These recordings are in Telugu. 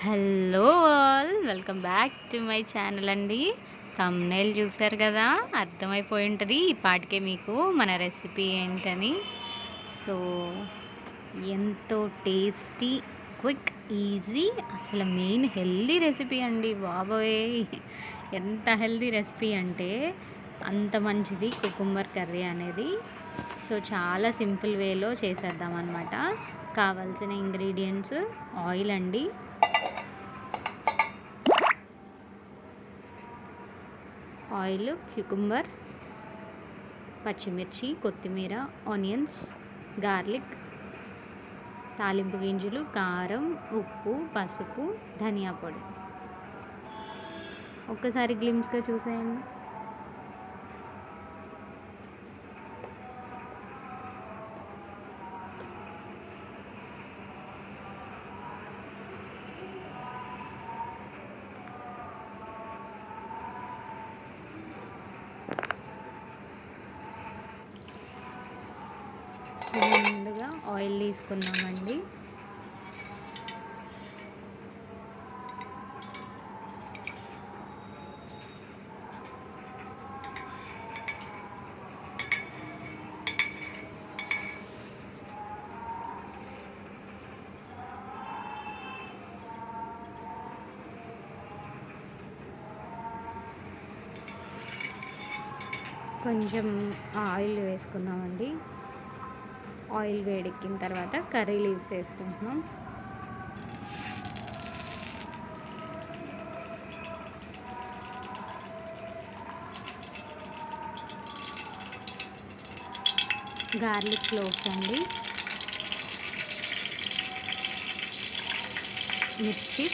Hello all welcome back to my channel అండి. థంబ్‌నెయిల్ చూసారు కదా, అర్థమైపోయి ఉంటుంది ఈ పాటికే మీకు మన రెసిపీ ఏంటని. సో ఎంతో టేస్టీ, క్విక్, ఈజీ, అసలు మెయిన్ హెల్దీ రెసిపీ అండి బాబోయ్. ఎంత హెల్దీ రెసిపీ అంటే అంత మంచిది కుకుంబర్ కర్రీ అనేది. సో చాలా సింపుల్ వేలో చేసేద్దాం అనమాట. కావాల్సిన ఇంగ్రీడియంట్స్ ఆయిల్ అండి, ఆయిల్, క్యూకుంబర్, పచ్చిమిర్చి, కొత్తిమీర, ఆనియన్స్, గార్లిక్, తాలింపు గింజలు, కారం, ఉప్పు, పసుపు, ధనియా పొడి. ఒక్కసారి గ్లిమ్స్గా చూసేయండి. ముందుగా ఆయిల్ తీసుకున్నామండి. కొంచెం ఆయిల్ వేసుకున్నామండి. ఆయిల్ వేడెక్కిన తర్వాత కర్రీ లీవ్స్ వేసుకుంటున్నాం. గార్లిక్ క్లోవ్స్ అండి, మిర్చి,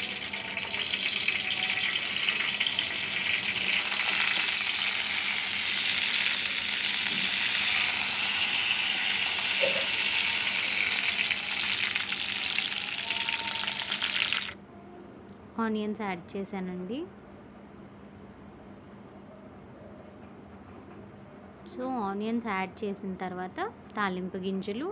ఆనియన్స్ యాడ్ చేశానండి. సో ఆనియన్స్ యాడ్ చేసిన తర్వాత తాలింపు గింజలు,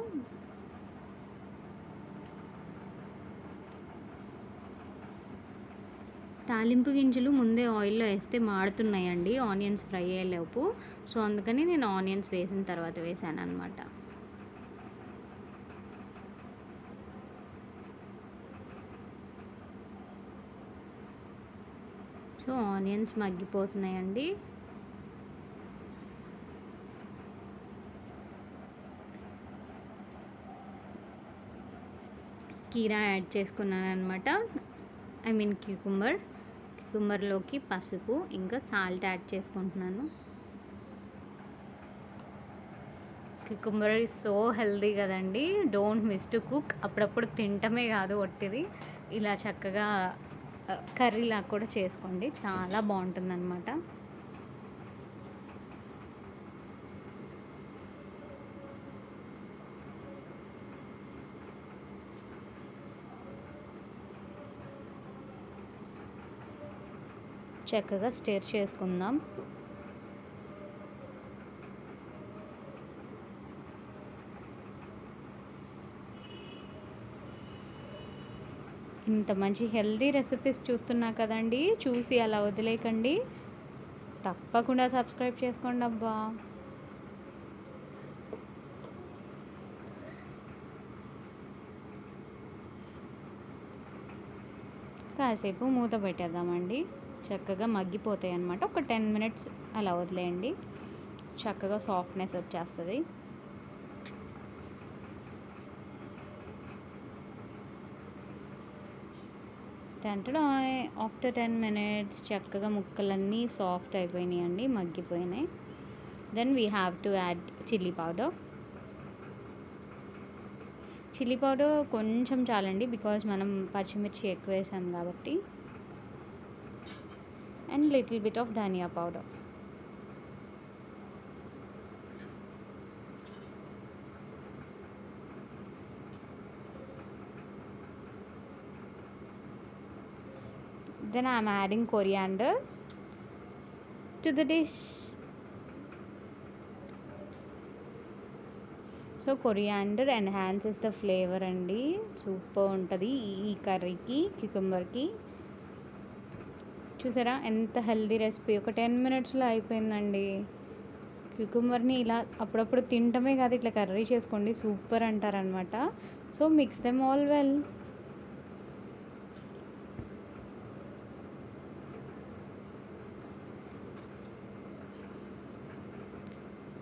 ముందే ఆయిల్లో వేస్తే మాడుతున్నాయండి ఆనియన్స్ ఫ్రై అయ్యేలోపు. సో అందుకని నేను ఆనియన్స్ వేసిన తర్వాత వేసాను అనమాట. సో ఆనియన్స్ మగ్గిపోతున్నాయండి. కీరా యాడ్ చేసుకున్నాను అనమాట, క్యూకుంబర్లోకి పసుపు ఇంకా సాల్ట్ యాడ్ చేసుకుంటున్నాను. క్యూకుంబర్ ఈజ్ సో హెల్దీ కదండి, డోంట్ మిస్ టు కుక్. అప్పుడప్పుడు తింటమే కాదు, ఒట్టిది ఇలా చక్కగా కర్రీలా కూడా చేసుకోండి, చాలా బాగుంటుందన్నమాట. చక్కగా స్టిర్ చేసుకుందాం. ఇంత మంచి హెల్దీ రెసిపీస్ చూస్తున్నా కదండి, చూసి అలా వదిలేకండి, తప్పకుండా సబ్స్క్రైబ్ చేసుకోండి అబ్బా. కాసేపు మూత పెట్టేద్దామండి, చక్కగా మగ్గిపోతాయి అన్నమాట. ఒక 10 మినిట్స్ అలా వదిలేయండి, చక్కగా సాఫ్ట్నెస్ వచ్చేస్తుంది. ఆఫ్టర్ 10 మినిట్స్ చక్కగా ముక్కలన్నీ సాఫ్ట్ అయిపోయినాయి అండి, మగ్గిపోయినాయి. Then we have to add chilli powder కొంచెం చాలండి, బికాజ్ మనం పచ్చిమిర్చి ఎక్కువ వేసాం కాబట్టి. And little bit of dhania powder. Then I am adding coriander to the dish. So coriander enhances the flavour అండి. సూపర్ ఉంటుంది ఈ కర్రీకి, క్యూకంబర్కి. చూసారా ఎంత హెల్దీ రెసిపీ, ఒక 10 మినిట్స్లో అయిపోయిందండి. క్యూకంబర్ని ఇలా అప్పుడప్పుడు తినటమే కాదు, ఇట్లా కర్రీ చేసుకోండి, సూపర్ అంటారనమాట. So mix them all well.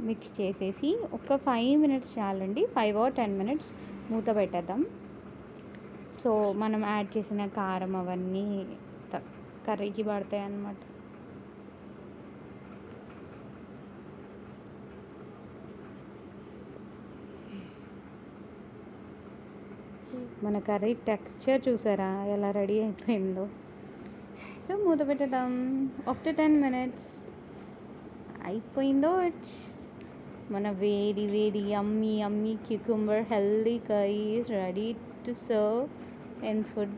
Mix చేసేసి ఒక 5 మినిట్స్ చాలండి, 5 or 10 మినిట్స్ మూత పెట్టేద్దాం. సో మనం యాడ్ చేసిన కారం అవన్నీ కర్రీకి పడతాయి అన్నమాట. మన కర్రీ టెక్స్చర్ చూసారా ఎలా రెడీ అయిపోయిందో. సో మూత పెట్టేద్దాం. ఆఫ్టర్ 10 మినిట్స్ అయిపోయిందో ఇట్స్ మన వేడి వేడి yummy yummy cucumber healthy curry is ready to serve in food.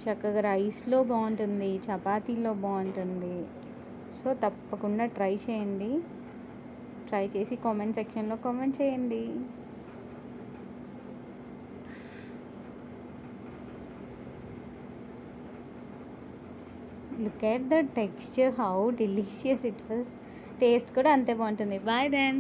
చక్కగా రైస్లో బాగుంటుంది, చపాతీలో బాగుంటుంది. సో తప్పకుండా ట్రై చేయండి. ట్రై చేసి కామెంట్ సెక్షన్లో కామెంట్ చేయండి. Look at the texture, how delicious it was. Taste కూడా అంతే బాగుంటుంది. Bye then.